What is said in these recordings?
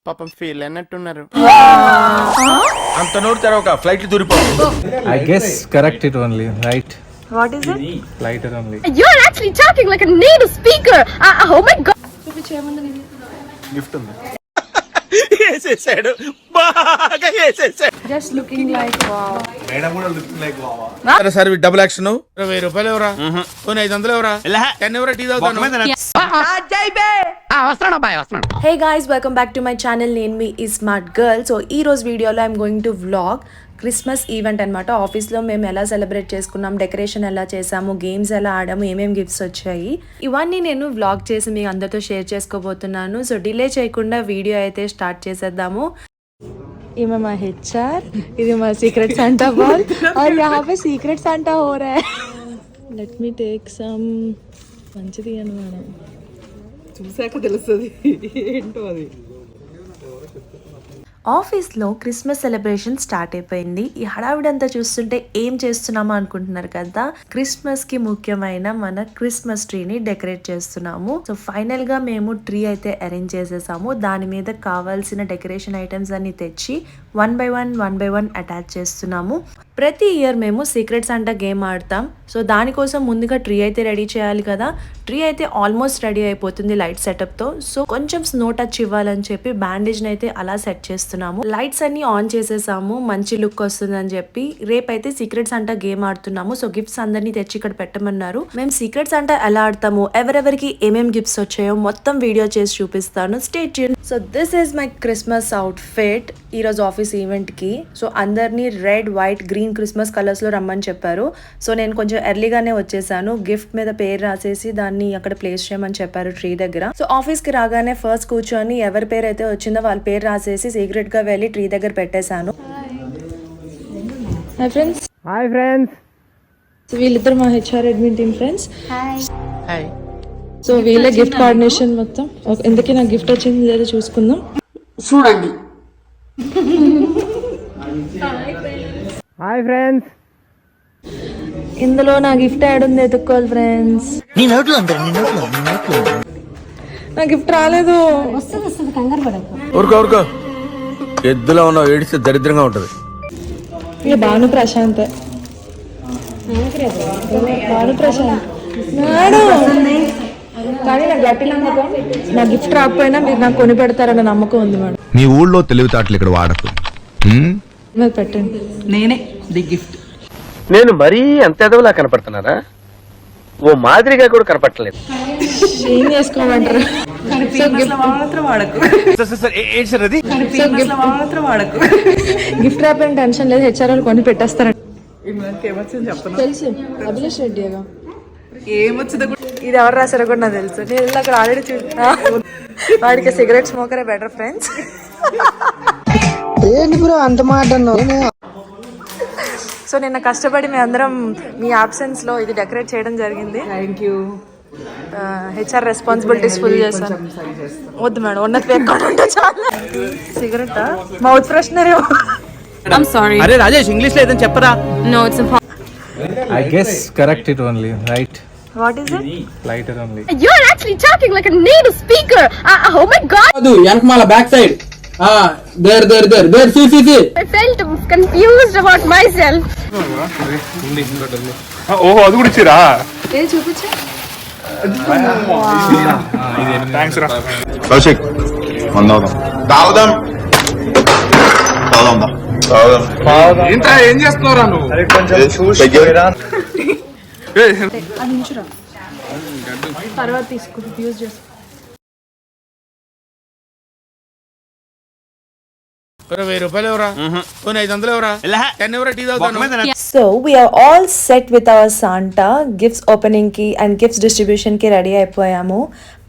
పాపం ఫీల్ అన్నట్టున్నారు. అంత నోటి తెరవక flight దూరిపోతుంది. I guess correct it only, right? What is it? Lighter only. You're actually talking like a native speaker. Oh my god. Gift ఉంది. వేసేసాడు, బాగా వేసేసాడు. Just looking like wow. సరే సరే డబుల్ యాక్షన్. 20 రూపాయలు ఎవరా? పోనీ 500 ఎవరా? 10 ఎవరా? టీ తాగుతాను. Hey guys, welcome back to my channel. Name me is Smart Girl. So ఈ రోజు వీడియోలో I'm going to vlog Christmas event అనమాట. ఆఫీస్లో మేము ఎలా సెలబ్రేట్ చేసుకున్నాం, డెకరేషన్ ఎలా చేసాము, గేమ్స్ ఎలా ఆడాము, ఏమేమి గిఫ్ట్స్ వచ్చాయి, ఇవన్నీ నేను వ్లాగ్ చేసి మీ అందరితో షేర్ చేసుకోబోతున్నాను. సో డిలే చేయకుండా వీడియో అయితే స్టార్ట్ చేసేద్దాము. ఈమె మా హెచ్ఆర్, ఇది మా సీక్రెట్ శాంటా బాల్ और यहाँ पे सीक्रेट शांटा हो रहा है. Let me take some. మంచిది అని మేడం చూసాక తెలుస్తుంది ఏంటో అది. ఆఫీస్లో క్రిస్మస్ సెలబ్రేషన్ స్టార్ట్ అయిపోయింది. ఈ హడావిడంతా చూస్తుంటే ఏం చేస్తున్నామా అనుకుంటున్నారు కదా, క్రిస్మస్కి ముఖ్యమైన మన క్రిస్మస్ ట్రీని డెకరేట్ చేస్తున్నాము. సో ఫైనల్ గా మేము ట్రీ అయితే అరేంజ్ చేసేసాము. దాని మీద కావాల్సిన డెకరేషన్ ఐటమ్స్ అన్ని తెచ్చి వన్ బై వన్ అటాచ్ చేస్తున్నాము. ప్రతి ఇయర్ మేము సీక్రెట్ శాంటా గేమ్ ఆడతాం. సో దానికోసం ముందుగా ట్రీ అయితే రెడీ చేయాలి కదా. ట్రీ అయితే ఆల్మోస్ట్ రెడీ అయిపోతుంది లైట్ సెటప్తో. సో కొంచెం స్నో టచ్ ఇవ్వాలని చెప్పి బ్యాండేజ్ని అయితే అలా సెట్ చేస్తున్నాము. లైట్స్ అన్ని ఆన్ చేసేసాము, మంచి లుక్ వస్తుందని చెప్పి. రేపైతే సీక్రెట్ శాంటా గేమ్ ఆడుతున్నాము. సో గిఫ్ట్స్ అందరినీ తెచ్చి ఇక్కడ పెట్టమన్నారు. మేము సీక్రెట్ శాంటా ఎలా ఆడతాము, ఎవరెవరికి ఏమేం గిఫ్ట్స్ వచ్చాయో మొత్తం వీడియో చేసి చూపిస్తాను. Stay tune. So this is my Christmas outfit ఈరోజు ఆఫీస్ ఈవెంట్కి. సో అందరినీ రెడ్, వైట్, గ్రీన్ క్రిస్మస్ కలర్స్లో రమ్మని చెప్పారు. సో నేను కొంచెం ఎర్లీగానే వచ్చేసాను. గిఫ్ట్ మీద పేరు రాసేసి దాన్ని అక్కడ ప్లేస్ చేయమని చెప్పారు ట్రీ దగ్గర. సో ఆఫీస్కి రాగానే ఫస్ట్ కూర్చొని ఎవరి పేరు అయితే వచ్చిందో వాళ్ళ పేరు రాసేసి సీక్రెట్గా వెళ్ళి ట్రీ దగ్గర పెట్టేశాను. Hi friends. Hi friends. So వీళ్ళిద్దరు మా HR admin team friends. Hi. So వీళ్ళ గిఫ్ట్ కోఆర్డినేషన్ మొత్తం. ఎందుకే నాకు గిఫ్ట్ వచ్చింది లేదా చూసుకుందాం. చూడండి. Hi friends. ఇందులో నా గిఫ్ట్ యాడ్ ఉంది, ఎత్తుక్కోవాలి ఫ్రెండ్స్. నా గిఫ్ట్ రాలేదు. ఊరుకో ఎద్దులో ఉన్నావు, ఏడిస్తే దరిద్రంగా ఉంటది. ఇక భాను ప్రశాంత్. భాను ప్రశాంత్ కానీ నాకు గట్టి నమ్మకం, నా గిఫ్ట్ రాకపోయినా మీరు నాకు కొని పెడతారన్న నమ్మకం ఉంది మేడం. మీ ఊళ్ళో తెలివితేటలు ఇక్కడ వాడకు. మీరు పెట్టండి. నేనే ది గిఫ్ట్. నేను మరీ అంత ఎదవలా కనపడుతున్నారా? ఓ మాదిరిగా కూడా కనపడలేదు. ఏం చేసుకోమంటారు? గిఫ్ట్ రాకపోయిన టెన్షన్ లేదు, హెచ్ఆర్ వాళ్ళు కొని పెట్టేస్తారండి. తెలుసు అభిలాష్ రెడ్డి ఏమొచ్చిందో ఇది ఎవరు రాశారో కూడా నాకు తెలుసు. నేను అక్కడ ఆల్రెడీ వాడికి సిగరెట్ స్మోకరే బెటర్ ఫ్రెండ్స్. ఏంటి బ్రో అంత మాట అన్నావు? సో నిన్న కష్టపడి మీ అందరం మీ ఆబ్సెన్స్ లో ఇది డెకరేట్ చేయడం జరిగింది. Thank you. HR responsibilities full చేశాను. వద్దు మేడం, ఉన్నది పేర్కొంటే చాలా. Cigarette mouth freshener. I'm sorry. అరే రాజేష్, ఇంగ్లీష్ లో ఏదని చెప్పరా? No, it's impossible. I guess correct it only, right? What is it? Lighter only. You're actually talking like a native speaker. Oh my god. adu yanakmala back side there see I felt confused about myself. ఓహో, అది కూడా ఇచ్చిరా? ఏ చూపించు. Thanks రా. కౌశిక్ తాగుదాం. ఏంట్రా, ఏం చేస్తున్నారా నువ్వు? తర్వాత తీసుకుంటూ యూజ్ చేసుకో. 20 రూపాయలు ఎవరా? పోనీ 500 ఎవరా? 10 ఎవరా? టీ తాగుతాను. So we are all set with our Santa gifts opening కి and gifts distribution కి రెడీ అయిపోయాము.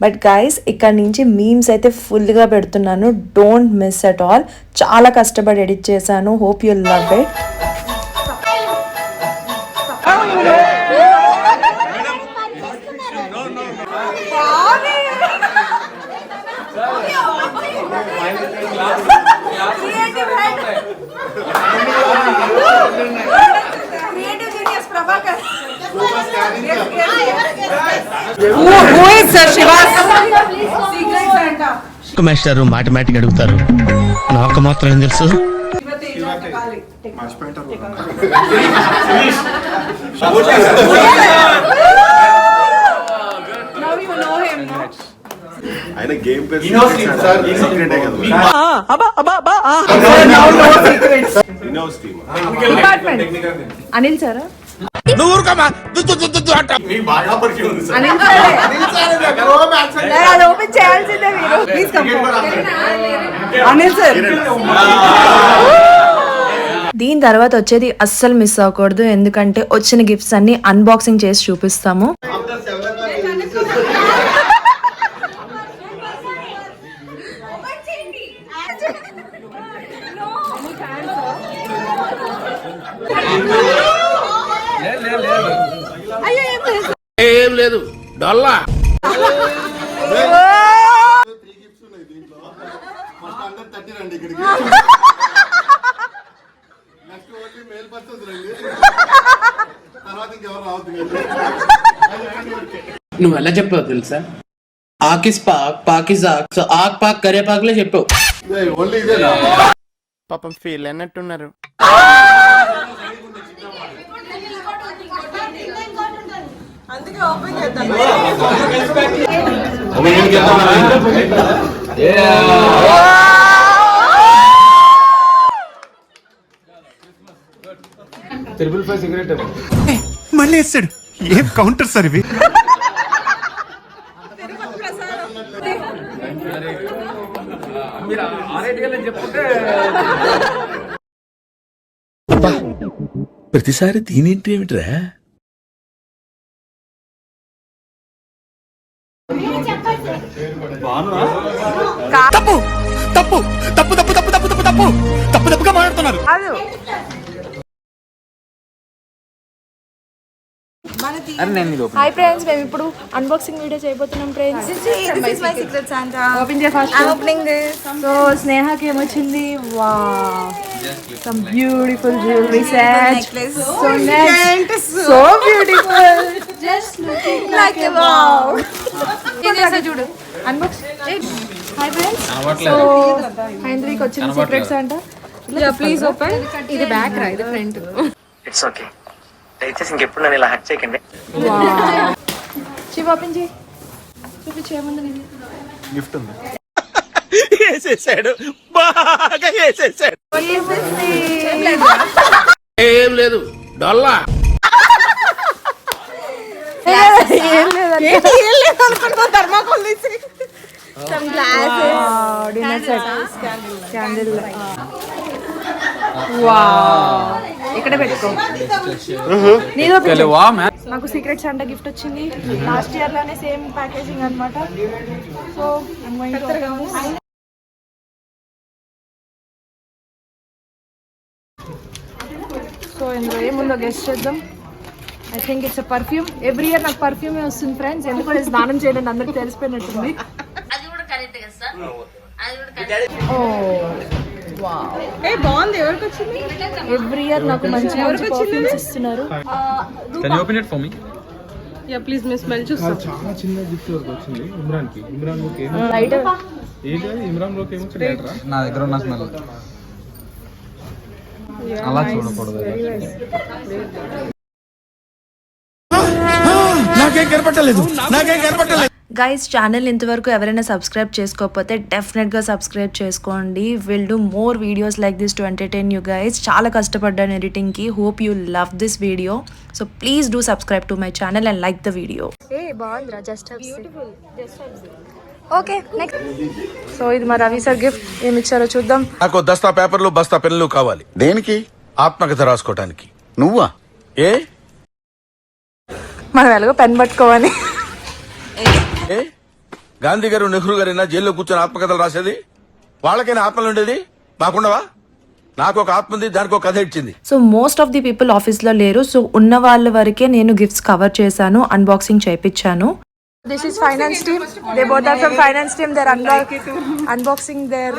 బట్ గైస్ ఇక్కడ నుంచి మీమ్స్ అయితే ఫుల్ గా పెడుతున్నాను. Don't miss at all. చాలా కష్టపడి ఎడిట్ చేశాను. Hope you love it. Who is Shivas? Secret Santa. Master మాటమాటిక్ అడుగుతారు, నాకు మాత్రం ఏం తెలుసు. ఆయన గేమ్ పేరు అనిల్ సారా నువ్వు ఊరుకోమా. అది ఓపెన్ చేయాల్సిందే మీరు. Please come Anil sir. దీని తర్వాత వచ్చేది అస్సలు మిస్ అవ్వకూడదు, ఎందుకంటే వచ్చిన గిఫ్ట్స్ అన్ని అన్బాక్సింగ్ చేసి చూపిస్తాము. ఏం లేదు డొల్లా. నువ్వు ఎలా చెప్పావు తెలుసా? ఆకిస్ పాక్ పాకిస్ ఆక్, సో ఆక్ పాక్ కరే పాక్లే చెప్పావు. పాపం ఫీల్ అన్నట్టున్నారు. మళ్ళీ వేస్తాడు. ఏం కౌంటర్ సార్ ఇవి? ప్రతిసారి దీనేంటి ఏమిట్రా? తప్పు తప్పు తప్పు తప్పు తప్పు తప్పు తప్పు తప్పు తప్పు తప్పుగా మాట్లాడుతున్నారు. హాయ్ ఫ్రెండ్స్, మేము ఇప్పుడు అన్బాక్సింగ్ వీడియో చేయబోతున్నాం ఫ్రెండ్స్. ఓపెన్ చేయ first. I opening this. So స్నేహకి ఏమొచ్చింది? Wow, some beautiful jewellery set. So next, so beautiful, just looking like a wow. ఇది చూడు అన్బాక్స్. హాయ్ ఫ్రెండ్స్, సో హైంద్రికి వచ్చిన సీక్రెట్స్ అంట. Please open. ఇది బ్యాక్ రా, ఇది ఫ్రంట్. ఇట్స్ ఓకే, దయచేసి ఇంకెప్పుడు నన్ను ఇలా హక్ చేయకండి. శివ ఓపెన్ చేయి, చూపించేముంది. గిఫ్ట్ ఉంది. వేసేసాడు, బాగా వేసేసాడు. ఏం లేదు డొల్లా. ఏం లేదు అనుకుంటా. థర్మాకోల్ తీసి some glasses. Dinner set. Candle. Wow. ఇక్కడ పెట్టుకో. నాకు సీక్రెట్ శాంటా గిఫ్ట్ వచ్చింది. లాస్ట్ ఇయర్ లోనే సేమ్ ప్యాకేజింగ్ అన్నమాట. So I'm going to open this. So ఇందులో ఏముందో గెస్ట్ చేద్దాం. I think it's a perfume. Every year నాకు పర్ఫ్యూమే వస్తుంది ఫ్రెండ్స్, ఎందుకంటే స్నానం చేయడానికి అందరికి తెలిసిపోయినట్టుంది. బాగుంది. ఎవరికి వచ్చింది? ఎవ్రీ ఇయర్ నాకు మంచి పర్ఫ్యూమ్స్ ఇస్తున్నారు. ప్లీజ్ మీ స్మెల్ చూస్తాను. చాలా చిన్న గిఫ్ట్ వచ్చింది ఇమ్రాన్ కి. ఇమ్రాన్ లోకి లైటర్ ఏంటి? ఇమ్రాన్ లోకి ఏమొచ్చి లైటర్ నా దగ్గర ఉన్న స్మెల్ అలా చూడకూడదు. నాకేం కనపట్టలేదు, నాకేం కనపట్టలేదు. గైస్, ఛానల్ ఇంతవరకు ఎవరైనా సబ్స్క్రైబ్ చేసుకోకపోతే డెఫినెట్గా సబ్స్క్రైబ్ చేసుకోండి. Will do more videos like this to entertain you guys. చాలా కష్టపడ్డాను ఎడిటింగ్కి. Hope you love this video. So please do subscribe to my channel and like the video. బాగుందిరా, just beautiful. Okay next. So ఇది మా Ravi sir gift. ఏమి ఇచ్చారో చూద్దాం. నాకు దస్తా పేపర్లు బస్తా పెన్నులు కావాలి. దేనికి? ఆత్మకథ రాసుకోవటానికి. నువ్వా? ఏ మనం ఎలాగో పెన్ పట్టుకోవాలి. గాంధీ గారు నెహ్రూ గారైనా జైల్లో కూర్చొని ఆత్మకథలు రాసేది? వాళ్ళకైనా ఆత్మలు ఉండేది, మాకుండవా? నాకు ఒక ఆత్మ ఉంది, దానికి ఒక కథ ఇచ్చింది. So most of the people ఆఫీస్లో లేరు. సో ఉన్న వాళ్ళ వరకే నేను గిఫ్ట్స్ కవర్ చేశాను, అన్బాక్సింగ్ చేయించాను. This is finance team. They both are from finance team. They're unboxing their.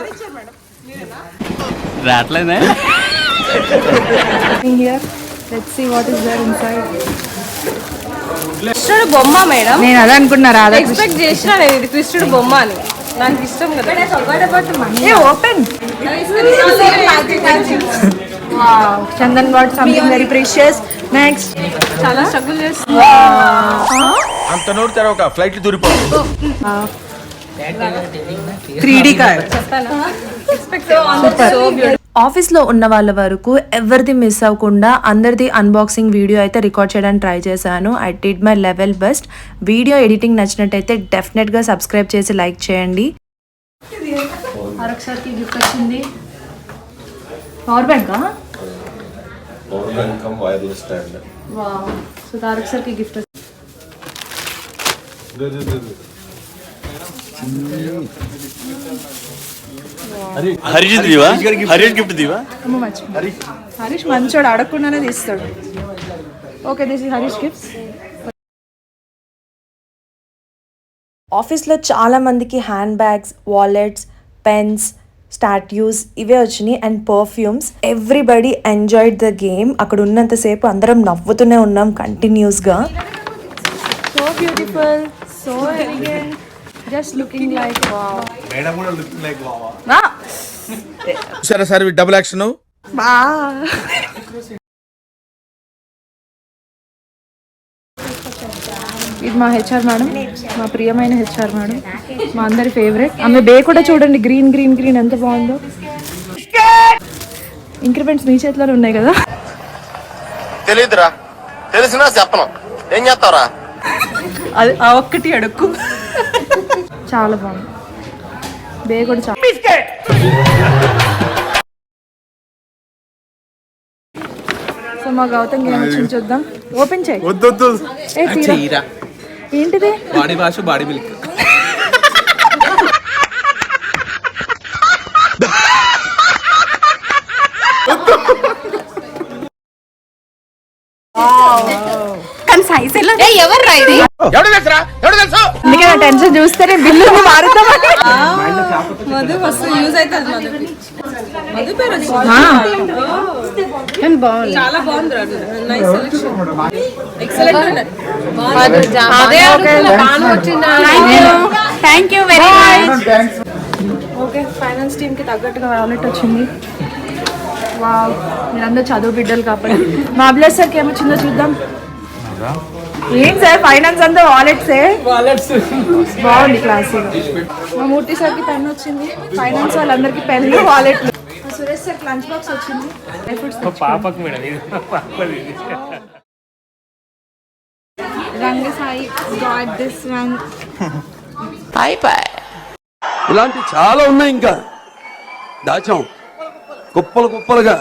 రాట్లేదా? Here. Let's see what is there inside. కృష్ణుడు బొమ్మ మేడం. నేను అదే అనుకున్నా. ఎక్స్పెక్ట్ చేసిన ఇది కృష్ణుడు బొమ్మ అని. నాకు ఇష్టం కదా. ఏ open Chandan got something very precious. Next చాలా స్ట్రగుల్ చేస్తుంది. అంత నోటి తెరవక ఫ్లైట్ దూరిపోతుంది. 3D card. ఆఫీస్ లో ఉన్న వాళ్ళ వరకు ఎవరిది మిస్ అవ్వకుండా అందరిది అన్బాక్సింగ్ వీడియో అయితే రికార్డ్ చేయడానికి ట్రై చేశాను. I did my level best. Video editing నచ్చినట్టయితే డెఫినెట్ గా సబ్స్క్రైబ్ చేసి లైక్ చేయండి. సార్కి గిఫ్ట్ వచ్చింది. Power bank wireless stand. Wow. So Tarak సార్కి గిఫ్ట్ హరీష్ మంచోడు, అడగకుండానే తీస్తాడు. Okay, this is Harish gifts. ఆఫీస్లో చాలా మందికి hand bags, wallets, pens, statues ఇవే వచ్చినాయి and perfumes. Everybody enjoyed the game. అక్కడ ఉన్నంతసేపు అందరం నవ్వుతూనే ఉన్నాం కంటిన్యూస్గా. So beautiful, so elegant, just looking like wow. Madam కూడా లుకింగ్ లైక్ వావా. సరే సార్ డబుల్ యాక్షన్. ఇది మా హెచ్ఆర్ మేడం, మా ప్రియమైన హెచ్ఆర్ మేడం, మా అందరి ఫేవరెట్. ఆమె బే కూడా చూడండి, గ్రీన్ గ్రీన్ గ్రీన్ ఎంత బాగుందో. ఇంక్రిమెంట్స్ మీ చేతిలోనే ఉన్నాయి కదా. తెలియదురా, తెలిసినా చెప్పను. ఏం చేస్తావురా? అది ఆ ఒక్కటి అడుక్కు. చాలా బాగుంది బే కూడా. చాలా సో మా గౌతమ్ ఏం వచ్చింది చూద్దాం. ఓపెన్ చేయి. వద్దు ఏ తీరా. ఏంటిది? Body wash, body milk. ఎవడు తెలుసురా? ఎవడు తెలుసు? అందుకే నా టెన్షన్ చూస్తేనే బిల్లు మారుతామని. Thank you very much. Okay, finance team కి తగ్గట్టుగా వాలెట్ వచ్చింది. వావ్, మీరందరూ చదువు బిడ్డలు కాబట్టి. మా అభిలాష్ సార్కి ఏమొచ్చిందో చూద్దాం. ఏం సార్ ఫైనాన్స్ అంతా వాలెట్సే. బాగుంది క్లాస్. మా మూర్తి సార్కి పెన్ వచ్చింది. ఫైనాన్స్ వాళ్ళందరికీ పెన్లు, వాలెట్లు. సురేష్ సార్కి లంచ్ బాక్స్ వచ్చింది. డ్రై ఫ్రూట్స్ రంగ సాయి గాట్ దిస్ వన్. ఇలాంటి చాలా ఉన్నాయి, ఇంకా దాచాం కుప్పలు కుప్పలుగా.